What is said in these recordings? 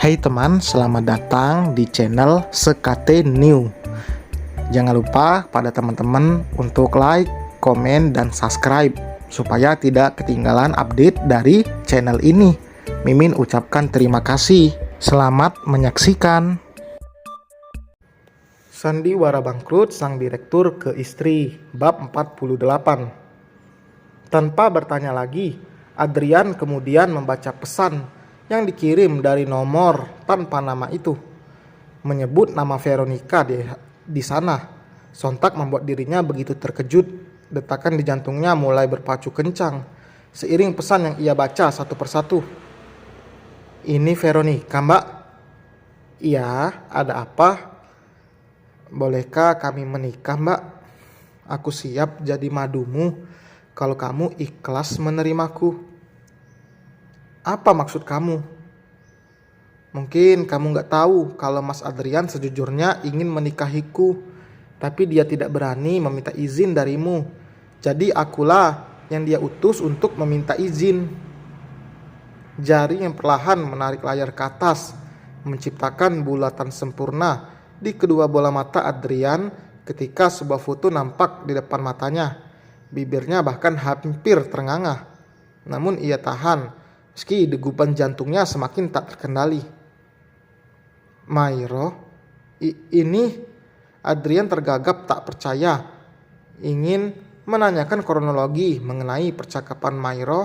Hai teman, selamat datang di channel Sekate New. Jangan lupa pada teman-teman untuk like, komen, dan subscribe supaya tidak ketinggalan update dari channel ini. Mimin ucapkan terima kasih. Selamat menyaksikan. Sandiwara bangkrut sang direktur ke istri, bab 48. Tanpa bertanya lagi, Adrian kemudian membaca pesan yang dikirim dari nomor tanpa nama itu, menyebut nama Veronica di sana. Sontak membuat dirinya begitu terkejut. Detakan di jantungnya mulai berpacu kencang seiring pesan yang ia baca satu persatu. "Ini Veronica, Mbak." "Iya, ada apa? Bolehkah kami menikah, Mbak? Aku siap jadi madumu kalau kamu ikhlas menerimaku." "Apa maksud kamu?" "Mungkin kamu gak tahu kalau Mas Adrian sejujurnya ingin menikahiku, tapi dia tidak berani meminta izin darimu. Jadi akulah yang dia utus untuk meminta izin." Jari yang perlahan menarik layar ke atas, menciptakan bulatan sempurna di kedua bola mata Adrian ketika sebuah foto nampak di depan matanya. Bibirnya bahkan hampir terengah, namun ia tahan meski degupan jantungnya semakin tak terkendali. "Mairo, ini..." Adrian tergagap tak percaya, ingin menanyakan kronologi mengenai percakapan Mairo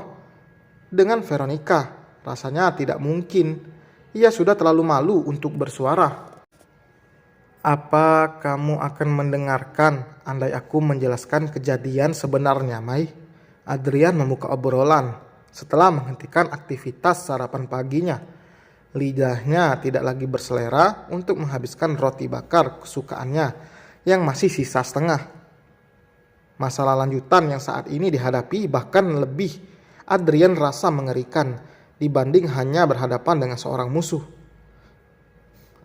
dengan Veronica. Rasanya tidak mungkin, ia sudah terlalu malu untuk bersuara. "Apa kamu akan mendengarkan andai aku menjelaskan kejadian sebenarnya, Mai?" Adrian membuka obrolan setelah menghentikan aktivitas sarapan paginya. Lidahnya tidak lagi berselera untuk menghabiskan roti bakar kesukaannya yang masih sisa setengah. Masalah lanjutan yang saat ini dihadapi bahkan lebih Adrian rasa mengerikan dibanding hanya berhadapan dengan seorang musuh.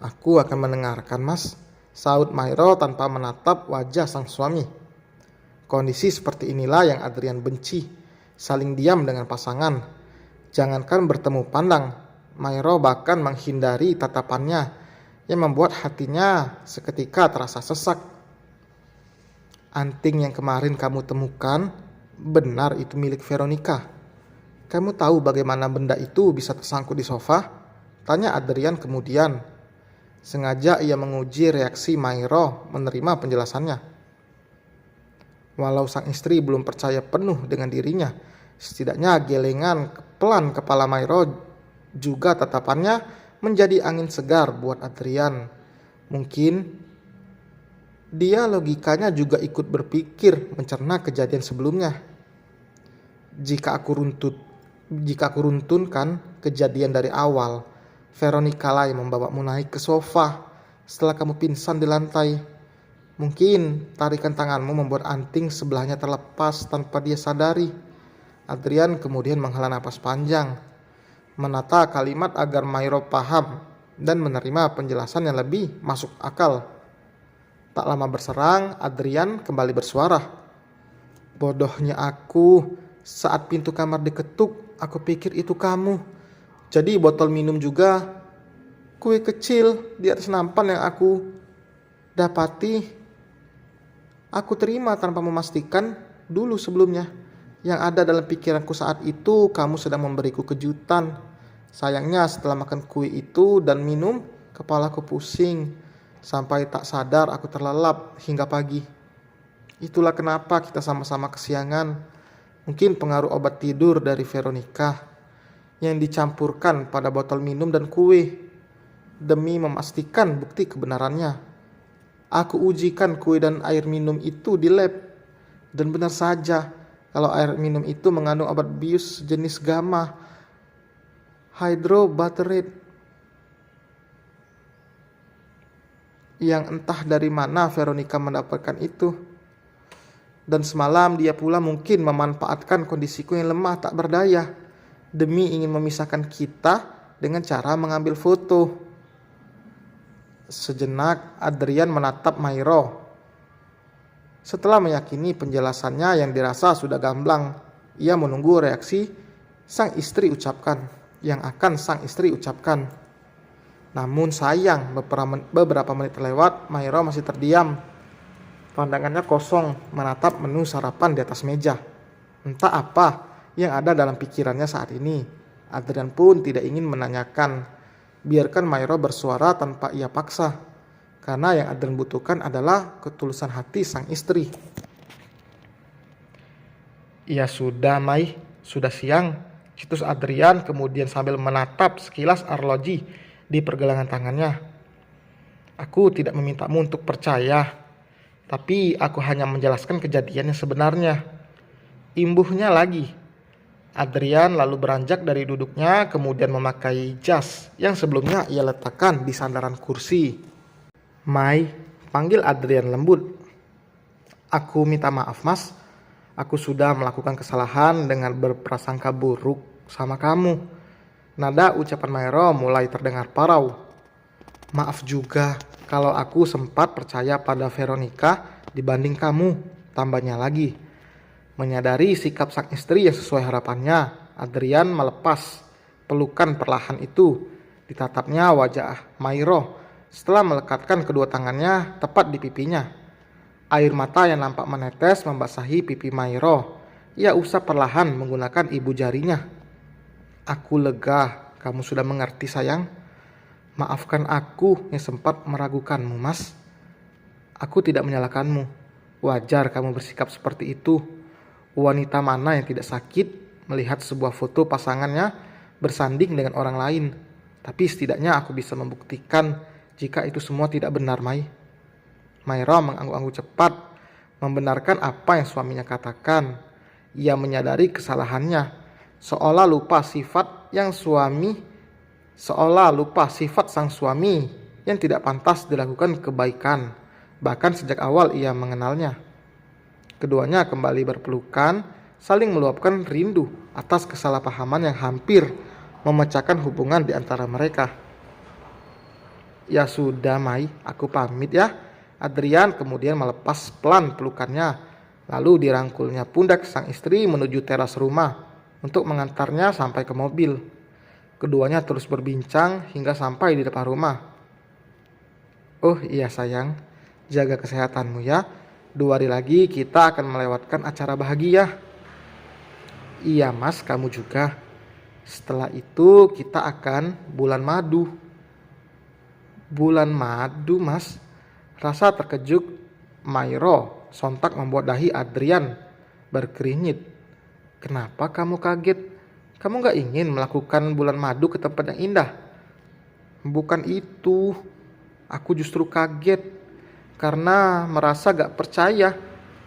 "Aku akan mendengarkan, Mas," saut Mairo tanpa menatap wajah sang suami. Kondisi seperti inilah yang Adrian benci. Saling diam dengan pasangan. Jangankan bertemu pandang, Mairo bahkan menghindari tatapannya yang membuat hatinya seketika terasa sesak. "Anting yang kemarin kamu temukan, benar itu milik Veronica? Kamu tahu bagaimana benda itu bisa tersangkut di sofa?" tanya Adrian kemudian. Sengaja ia menguji reaksi Mairo menerima penjelasannya. Walau sang istri belum percaya penuh dengan dirinya, setidaknya gelengan pelan kepala Mairo juga tatapannya menjadi angin segar buat Adrian. Mungkin dia logikanya juga ikut berpikir mencerna kejadian sebelumnya. Jika aku runtunkan kejadian dari awal, Veronica lah yang membawamu naik ke sofa setelah kamu pingsan di lantai. Mungkin tarikan tanganmu membuat anting sebelahnya terlepas tanpa dia sadari. Adrian kemudian menghela napas panjang, menata kalimat agar Mairo paham dan menerima penjelasan yang lebih masuk akal. Tak lama berserang, Adrian kembali bersuara. "Bodohnya aku, saat pintu kamar diketuk, aku pikir itu kamu. Jadi botol minum juga, kue kecil di atas nampan yang aku dapati, aku terima tanpa memastikan dulu sebelumnya. Yang ada dalam pikiranku saat itu, kamu sedang memberiku kejutan. Sayangnya setelah makan kue itu dan minum, kepalaku pusing. Sampai tak sadar aku terlelap hingga pagi. Itulah kenapa kita sama-sama kesiangan. Mungkin pengaruh obat tidur dari Veronica yang dicampurkan pada botol minum dan kue. Demi memastikan bukti kebenarannya, aku ujikan kue dan air minum itu di lab. Dan benar saja, kalau air minum itu mengandung obat bius jenis gamma hydrobutyrate yang entah dari mana Veronica mendapatkan itu. Dan semalam dia pula mungkin memanfaatkan kondisiku yang lemah tak berdaya demi ingin memisahkan kita dengan cara mengambil foto." Sejenak Adrian menatap Mairo. Setelah meyakini penjelasannya yang dirasa sudah gamblang, ia menunggu reaksi yang akan sang istri ucapkan. Namun sayang, beberapa menit lewat, Mairo masih terdiam. Pandangannya kosong, menatap menu sarapan di atas meja. Entah apa yang ada dalam pikirannya saat ini. Adrian pun tidak ingin menanyakan. Biarkan Mairo bersuara tanpa ia paksa. Karena yang Adrian butuhkan adalah ketulusan hati sang istri. Ya sudah, Mai. Sudah siang. Citus Adrian kemudian sambil menatap sekilas arloji di pergelangan tangannya. Aku tidak memintamu untuk percaya. Tapi aku hanya menjelaskan kejadian yang sebenarnya. Imbuhnya lagi. Adrian lalu beranjak dari duduknya kemudian memakai jas yang sebelumnya ia letakkan di sandaran kursi. Mai, panggil Adrian lembut. Aku minta maaf, Mas. Aku sudah melakukan kesalahan dengan berprasangka buruk sama kamu. Nada ucapan Mairo mulai terdengar parau. Maaf juga kalau aku sempat percaya pada Veronica dibanding kamu, tambahnya lagi. Menyadari sikap sang istri yang sesuai harapannya, Adrian melepas pelukan perlahan itu. Ditatapnya wajah Mairo setelah melekatkan kedua tangannya tepat di pipinya. Air mata yang nampak menetes membasahi pipi Mairo. Ia usap perlahan menggunakan ibu jarinya. Aku lega, kamu sudah mengerti sayang. Maafkan aku yang sempat meragukanmu, Mas. Aku tidak menyalahkanmu. Wajar kamu bersikap seperti itu. Wanita mana yang tidak sakit melihat sebuah foto pasangannya bersanding dengan orang lain. Tapi setidaknya aku bisa membuktikan jika itu semua tidak benar, Mai. Mairo mengangguk-angguk cepat, membenarkan apa yang suaminya katakan. Ia menyadari kesalahannya, seolah lupa sifat sang suami yang tidak pantas dilakukan kebaikan, bahkan sejak awal ia mengenalnya. Keduanya kembali berpelukan, saling meluapkan rindu atas kesalahpahaman yang hampir memecahkan hubungan di antara mereka. Ya sudah, Mai, aku pamit ya. Adrian kemudian melepas pelan pelukannya, lalu dirangkulnya pundak sang istri menuju teras rumah untuk mengantarnya sampai ke mobil. Keduanya terus berbincang hingga sampai di depan rumah. Oh iya sayang, jaga kesehatanmu ya. 2 hari lagi kita akan melewatkan acara bahagia. Iya Mas, kamu juga. Setelah itu kita akan bulan madu. Bulan madu, Mas? Rasa terkejut Mairo sontak membuat dahi Adrian berkerinyit. Kenapa kamu kaget? Kamu gak ingin melakukan bulan madu ke tempat yang indah? Bukan itu. Aku justru kaget karena merasa gak percaya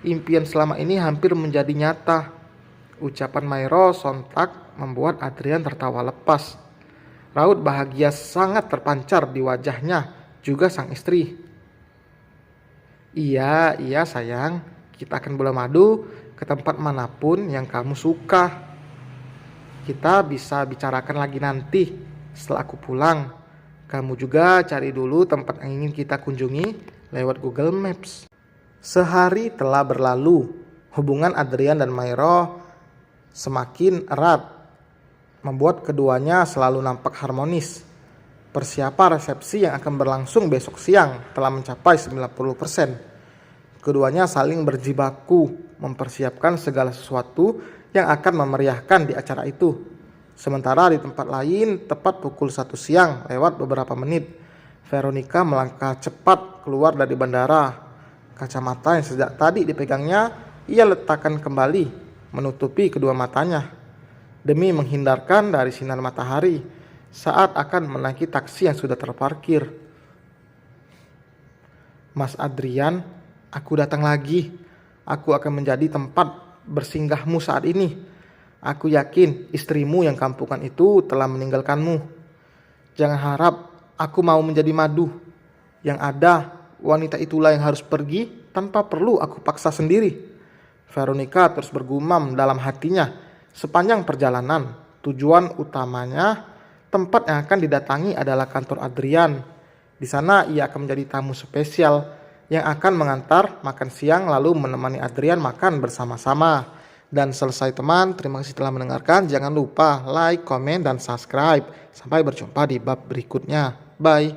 impian selama ini hampir menjadi nyata. Ucapan Mairo sontak membuat Adrian tertawa lepas. Raut bahagia sangat terpancar di wajahnya, juga sang istri. Iya sayang, kita akan bulan madu ke tempat manapun yang kamu suka. Kita bisa bicarakan lagi nanti setelah aku pulang. Kamu juga cari dulu tempat yang ingin kita kunjungi lewat Google Maps. Sehari telah berlalu, hubungan Adrian dan Mairo semakin erat, membuat keduanya selalu nampak harmonis. Persiapan resepsi yang akan berlangsung besok siang telah mencapai 90%. Keduanya saling berjibaku mempersiapkan segala sesuatu yang akan memeriahkan di acara itu. Sementara di tempat lain, tepat pukul 1 siang lewat beberapa menit, Veronica melangkah cepat keluar dari bandara. Kacamata yang sejak tadi dipegangnya, ia letakkan kembali, menutupi kedua matanya, demi menghindarkan dari sinar matahari saat akan menaiki taksi yang sudah terparkir. Mas Adrian, aku datang lagi. Aku akan menjadi tempat bersinggahmu saat ini. Aku yakin istrimu yang kampungan itu telah meninggalkanmu. Jangan harap aku mau menjadi madu. Yang ada, wanita itulah yang harus pergi tanpa perlu aku paksa sendiri. Veronica terus bergumam dalam hatinya sepanjang perjalanan. Tujuan utamanya, tempat yang akan didatangi adalah kantor Adrian. Di sana ia akan menjadi tamu spesial yang akan mengantar makan siang lalu menemani Adrian makan bersama-sama. Dan selesai teman, terima kasih telah mendengarkan. Jangan lupa like, komen, dan subscribe. Sampai berjumpa di bab berikutnya. Bye.